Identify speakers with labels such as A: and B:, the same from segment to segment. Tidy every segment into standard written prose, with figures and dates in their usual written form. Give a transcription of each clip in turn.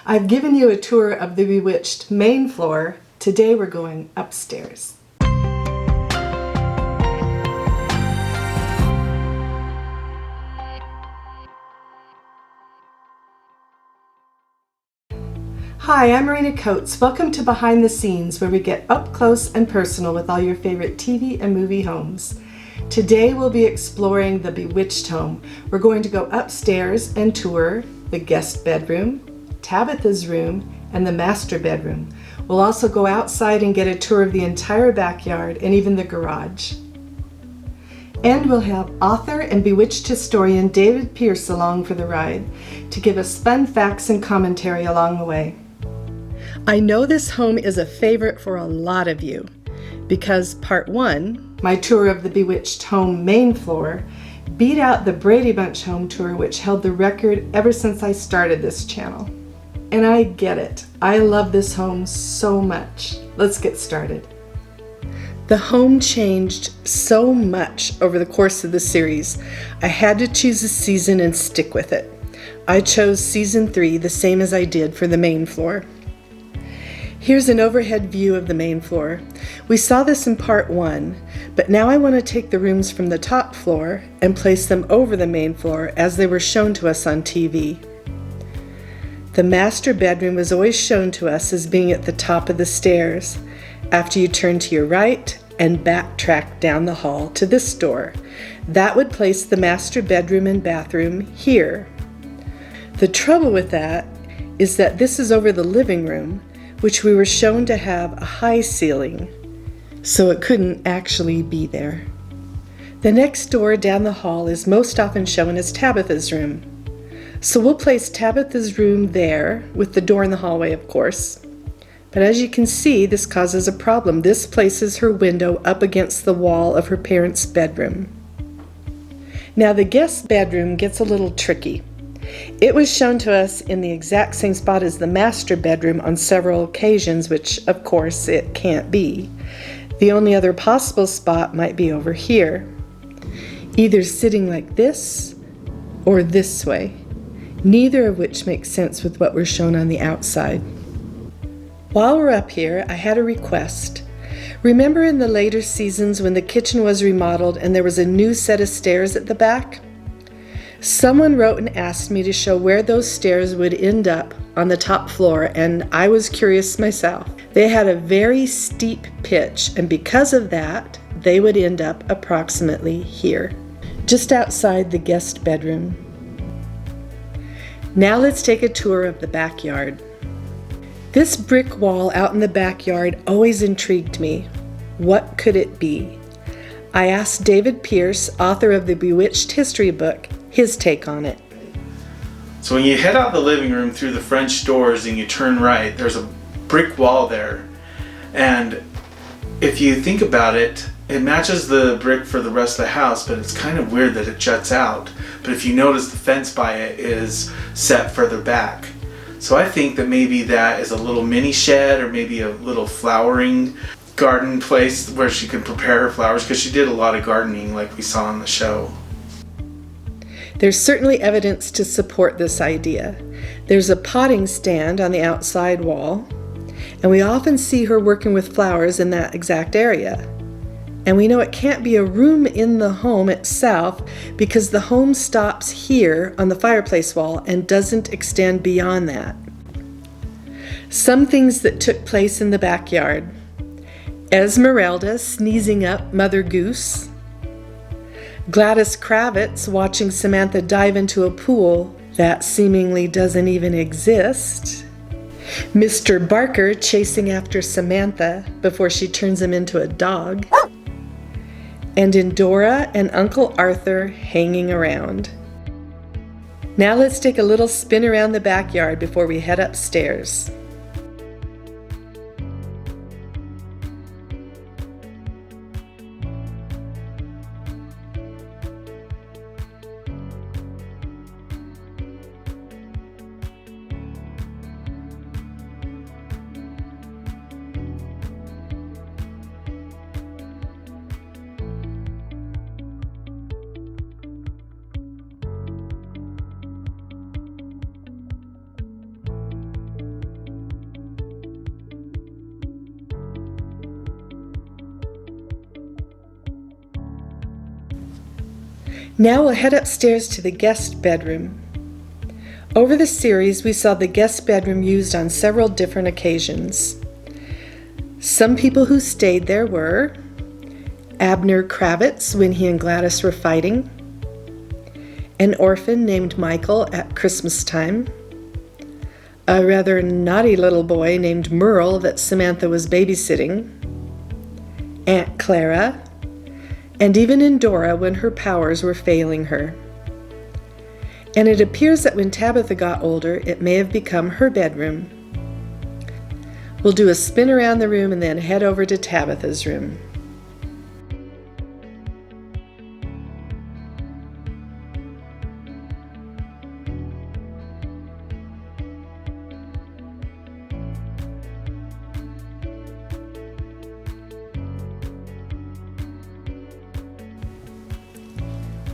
A: I've given you a tour of the Bewitched main floor. Today we're going upstairs. Hi, I'm Marina Coates. Welcome to Behind the Scenes, where we get up close and personal with all your favorite TV and movie homes. Today we'll be exploring the Bewitched home. We're going to go upstairs and tour the guest bedroom, Tabitha's room, and the master bedroom. We'll also go outside and get a tour of the entire backyard and even the garage. And we'll have author and Bewitched historian David Pierce along for the ride to give us fun facts and commentary along the way. I know this home is a favorite for a lot of you because part 1, my tour of the Bewitched home main floor, beat out the Brady Bunch home tour, which held the record ever since I started this channel. And I get it. I love this home so much. Let's get started. The home changed so much over the course of the series. I had to choose a season and stick with it. I chose season 3, the same as I did for the main floor. Here's an overhead view of the main floor. We saw this in part 1, but now I want to take the rooms from the top floor and place them over the main floor as they were shown to us on TV. The master bedroom was always shown to us as being at the top of the stairs, after you turn to your right and backtrack down the hall to this door. That would place the master bedroom and bathroom here. The trouble with that is that this is over the living room, which we were shown to have a high ceiling, so it couldn't actually be there. The next door down the hall is most often shown as Tabitha's room. So we'll place Tabitha's room there, with the door in the hallway, of course. But as you can see, this causes a problem. This places her window up against the wall of her parents' bedroom. Now the guest bedroom gets a little tricky. It was shown to us in the exact same spot as the master bedroom on several occasions, which of course it can't be. The only other possible spot might be over here, either sitting like this or this way, neither of which makes sense with what we're shown on the outside. While we're up here, I had a request. Remember in the later seasons when the kitchen was remodeled and there was a new set of stairs at the back? Someone wrote and asked me to show where those stairs would end up on the top floor, and I was curious myself. They had a very steep pitch, and because of that, they would end up approximately here, just outside the guest bedroom. Now let's take a tour of the backyard. This brick wall out in the backyard always intrigued me. What could it be? I asked David Pierce, author of the Bewitched history book, his take on it.
B: So when you head out the living room through the French doors and you turn right, there's a brick wall there. And if you think about it, it matches the brick for the rest of the house, but it's kind of weird that it juts out. But if you notice, the fence by it is set further back. So I think that maybe that is a little mini shed, or maybe a little flowering garden place where she can prepare her flowers, because she did a lot of gardening like we saw on the show.
A: There's certainly evidence to support this idea. There's a potting stand on the outside wall, and we often see her working with flowers in that exact area. And we know it can't be a room in the home itself because the home stops here on the fireplace wall and doesn't extend beyond that. Some things that took place in the backyard. Esmeralda sneezing up Mother Goose. Gladys Kravitz watching Samantha dive into a pool that seemingly doesn't even exist. Mr. Barker chasing after Samantha before she turns him into a dog. And Endora and Uncle Arthur hanging around. Now let's take a little spin around the backyard before we head upstairs. Now we'll head upstairs to the guest bedroom. Over the series, we saw the guest bedroom used on several different occasions. Some people who stayed there were Abner Kravitz when he and Gladys were fighting, an orphan named Michael at Christmas time, a rather naughty little boy named Merle that Samantha was babysitting, Aunt Clara, and even Endora when her powers were failing her. And it appears that when Tabitha got older, it may have become her bedroom. We'll do a spin around the room and then head over to Tabitha's room.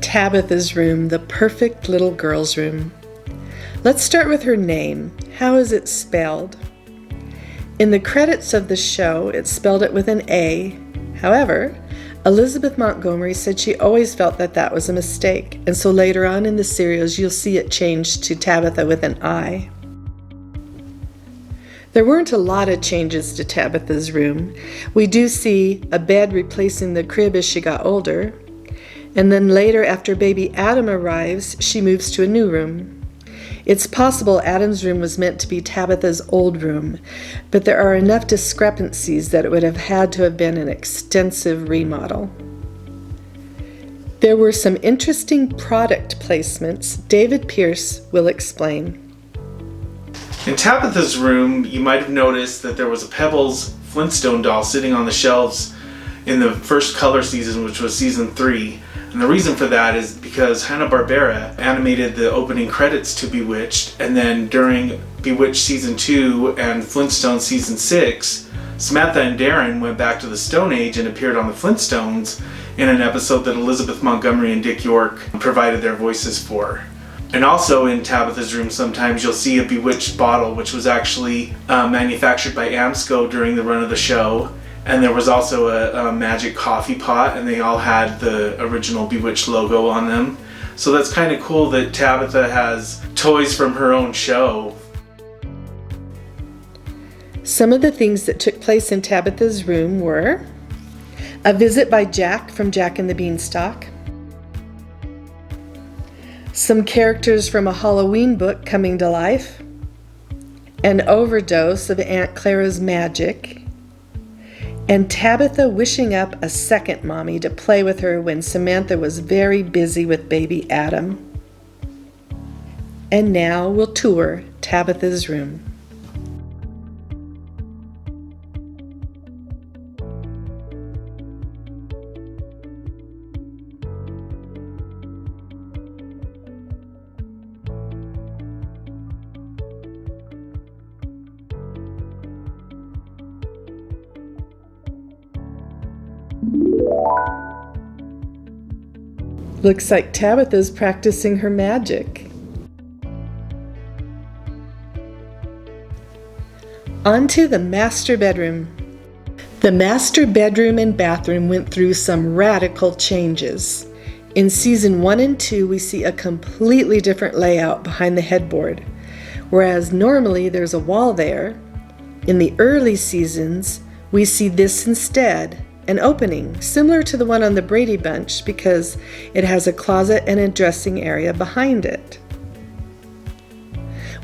A: Tabitha's room, the perfect little girl's room. Let's start with her name. How is it spelled? In the credits of the show, it spelled it with an A. However, Elizabeth Montgomery said she always felt that that was a mistake, and so later on in the series, you'll see it changed to Tabitha with an I. There weren't a lot of changes to Tabitha's room. We do see a bed replacing the crib as she got older, and then later, after baby Adam arrives, she moves to a new room. It's possible Adam's room was meant to be Tabitha's old room, but there are enough discrepancies that it would have had to have been an extensive remodel. There were some interesting product placements. David Pierce will explain.
B: In Tabitha's room, you might have noticed that there was a Pebbles Flintstone doll sitting on the shelves in the first color season, which was season 3. And the reason for that is because Hanna-Barbera animated the opening credits to Bewitched, and then during Bewitched season 2 and Flintstones season 6, Samantha and Darren went back to the Stone Age and appeared on the Flintstones in an episode that Elizabeth Montgomery and Dick York provided their voices for. And also in Tabitha's room, sometimes you'll see a Bewitched bottle, which was actually manufactured by Amsco during the run of the show. And there was also a magic coffee pot, and they all had the original Bewitched logo on them. So that's kind of cool that Tabitha has toys from her own show.
A: Some of the things that took place in Tabitha's room were a visit by Jack from Jack and the Beanstalk, some characters from a Halloween book coming to life, an overdose of Aunt Clara's magic, and Tabitha wishing up a second mommy to play with her when Samantha was very busy with baby Adam. And now we'll tour Tabitha's room. Looks like Tabitha's practicing her magic. On to the master bedroom. The master bedroom and bathroom went through some radical changes. In season 1 and 2, we see a completely different layout behind the headboard. Whereas normally there's a wall there, in the early seasons, we see this instead. An opening, similar to the one on the Brady Bunch, because it has a closet and a dressing area behind it.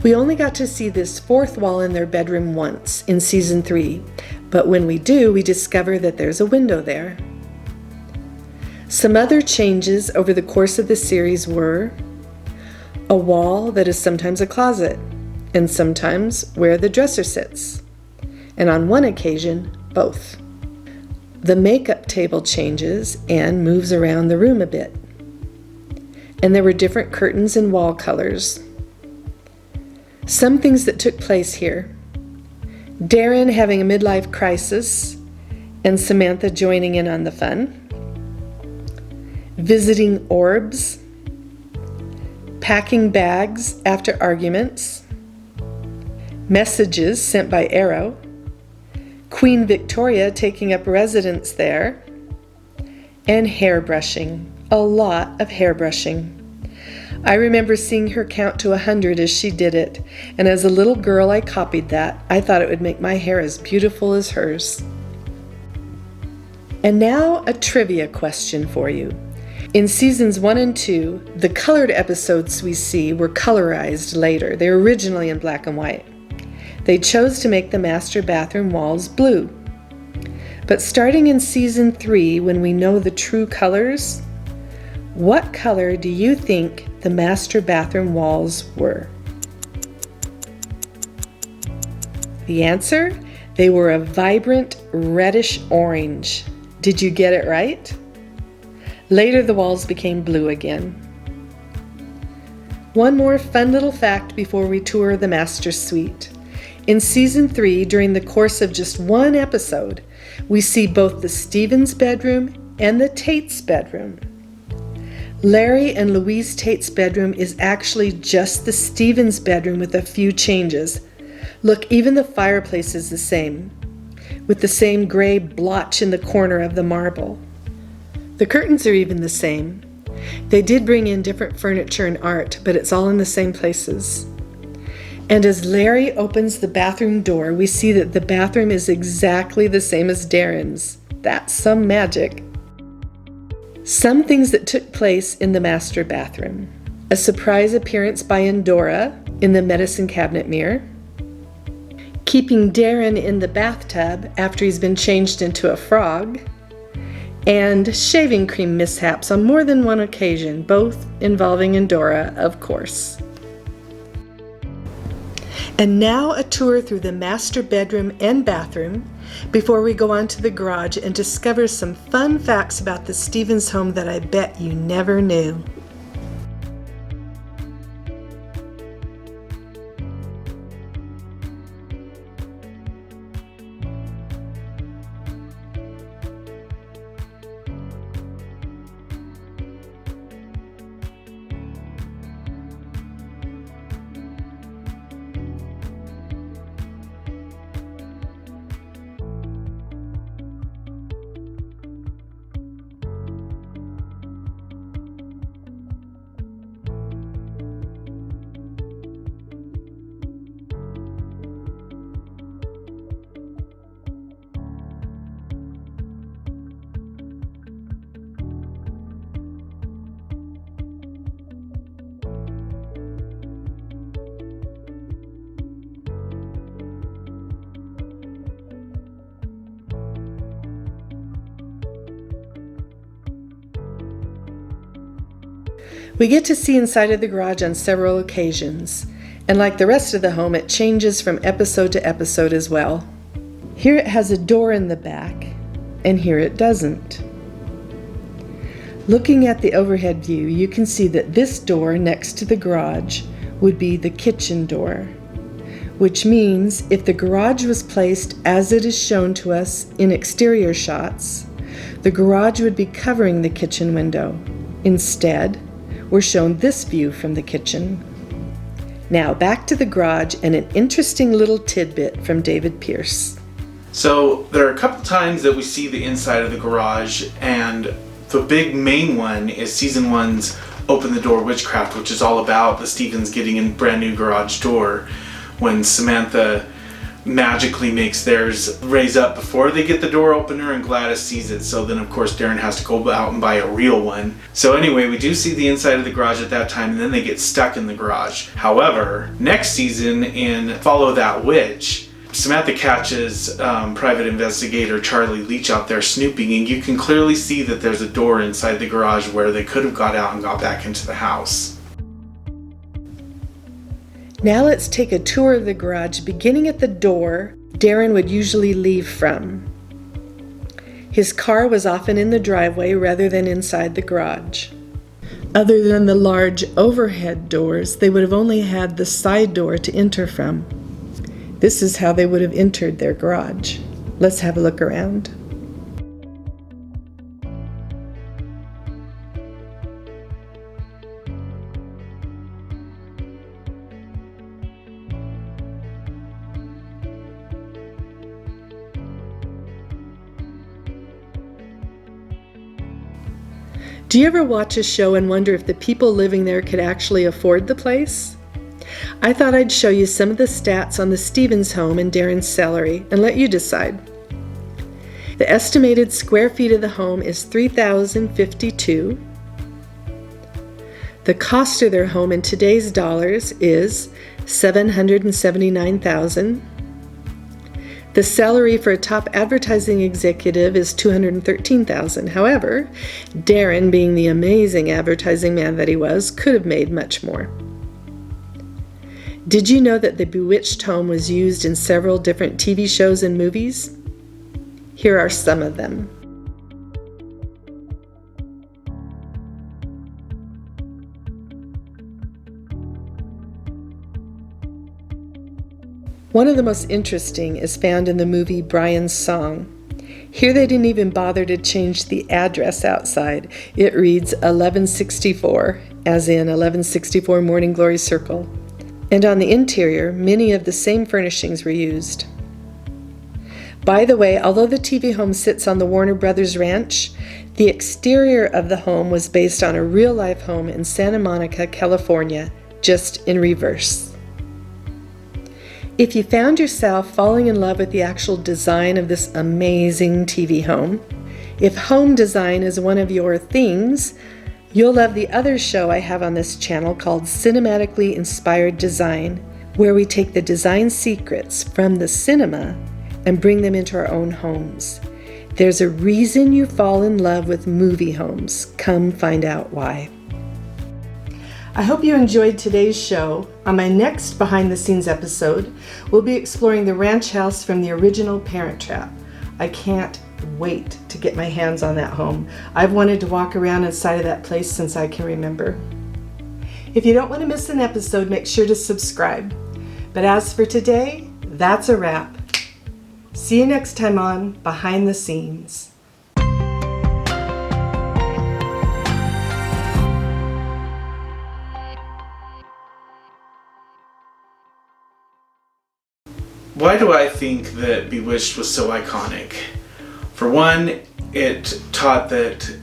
A: We only got to see this fourth wall in their bedroom once, in season 3, but when we do, we discover that there's a window there. Some other changes over the course of the series were a wall that is sometimes a closet, and sometimes where the dresser sits, and on one occasion, both. The makeup table changes and moves around the room a bit. And there were different curtains and wall colors. Some things that took place here. Darren having a midlife crisis and Samantha joining in on the fun. Visiting orbs. Packing bags after arguments. Messages sent by Arrow. Queen Victoria taking up residence there, and hair brushing, a lot of hairbrushing. I remember seeing her count to 100 as she did it, and as a little girl I copied that. I thought it would make my hair as beautiful as hers. And now a trivia question for you. In seasons 1 and 2, the colored episodes we see were colorized later. They were originally in black and white. They chose to make the master bathroom walls blue. But starting in season 3, when we know the true colors, what color do you think the master bathroom walls were? The answer? They were a vibrant reddish orange. Did you get it right? Later the walls became blue again. One more fun little fact before we tour the master suite. In season 3, during the course of just one episode, we see both the Stevens bedroom and the Tate's bedroom. Larry and Louise Tate's bedroom is actually just the Stevens bedroom with a few changes. Look, even the fireplace is the same, with the same gray blotch in the corner of the marble. The curtains are even the same. They did bring in different furniture and art, but it's all in the same places. And as Larry opens the bathroom door, we see that the bathroom is exactly the same as Darren's. That's some magic. Some things that took place in the master bathroom. A surprise appearance by Endora in the medicine cabinet mirror. Keeping Darren in the bathtub after he's been changed into a frog. And shaving cream mishaps on more than one occasion, both involving Endora, of course. And now a tour through the master bedroom and bathroom before we go on to the garage and discover some fun facts about the Stevens home that I bet you never knew. We get to see inside of the garage on several occasions, and like the rest of the home, it changes from episode to episode as well. Here it has a door in the back, and here it doesn't. Looking at the overhead view, you can see that this door next to the garage would be the kitchen door, which means if the garage was placed as it is shown to us in exterior shots, the garage would be covering the kitchen window. Instead, we're shown this view from the kitchen. Now back to the garage and an interesting little tidbit from David Pierce.
B: So there are a couple times that we see the inside of the garage, and the big main one is season 1's Open the Door Witchcraft, which is all about the Stevens getting a brand new garage door when Samantha magically makes theirs raise up before they get the door opener and Gladys sees it. So then of course Darren has to go out and buy a real one. So anyway, we do see the inside of the garage at that time, and then they get stuck in the garage. However, next season in Follow That Witch, Samantha catches private investigator Charlie Leach out there snooping, and you can clearly see that there's a door inside the garage where they could have got out and got back into the house.
A: Now let's take a tour of the garage, beginning at the door Darren would usually leave from. His car was often in the driveway rather than inside the garage. Other than the large overhead doors, they would have only had the side door to enter from. This is how they would have entered their garage. Let's have a look around. Do you ever watch a show and wonder if the people living there could actually afford the place? I thought I'd show you some of the stats on the Stevens home and Darren's salary and let you decide. The estimated square feet of the home is 3,052. The cost of their home in today's dollars is $779,000. The salary for a top advertising executive is $213,000. However, Darren, being the amazing advertising man that he was, could have made much more. Did you know that the Bewitched Home was used in several different TV shows and movies? Here are some of them. One of the most interesting is found in the movie Brian's Song. Here they didn't even bother to change the address outside. It reads 1164, as in 1164 Morning Glory Circle. And on the interior, many of the same furnishings were used. By the way, although the TV home sits on the Warner Brothers Ranch, the exterior of the home was based on a real-life home in Santa Monica, California, just in reverse. If you found yourself falling in love with the actual design of this amazing TV home, if home design is one of your things, you'll love the other show I have on this channel called Cinematically Inspired Design, where we take the design secrets from the cinema and bring them into our own homes. There's a reason you fall in love with movie homes. Come find out why. I hope you enjoyed today's show. On my next behind the scenes episode, we'll be exploring the ranch house from the original Parent Trap. I can't wait to get my hands on that home. I've wanted to walk around inside of that place since I can remember. If you don't want to miss an episode, make sure to subscribe. But as for today, that's a wrap. See you next time on Behind the Scenes.
B: Why do I think that Bewitched was so iconic? For one, it taught that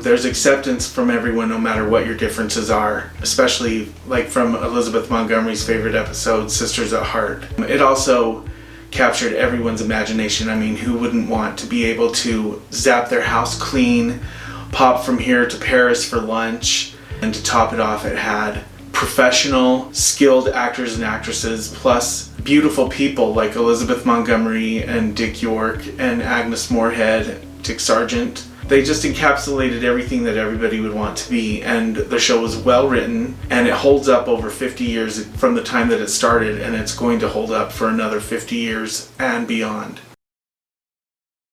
B: there's acceptance from everyone no matter what your differences are, especially like from Elizabeth Montgomery's favorite episode, Sisters at Heart. It also captured everyone's imagination. I mean, who wouldn't want to be able to zap their house clean, pop from here to Paris for lunch, and to top it off, it had professional, skilled actors and actresses, plus beautiful people like Elizabeth Montgomery and Dick York and Agnes Moorehead, Dick Sargent. They just encapsulated everything that everybody would want to be, and the show was well written, and it holds up over 50 years from the time that it started, and it's going to hold up for another 50 years and beyond.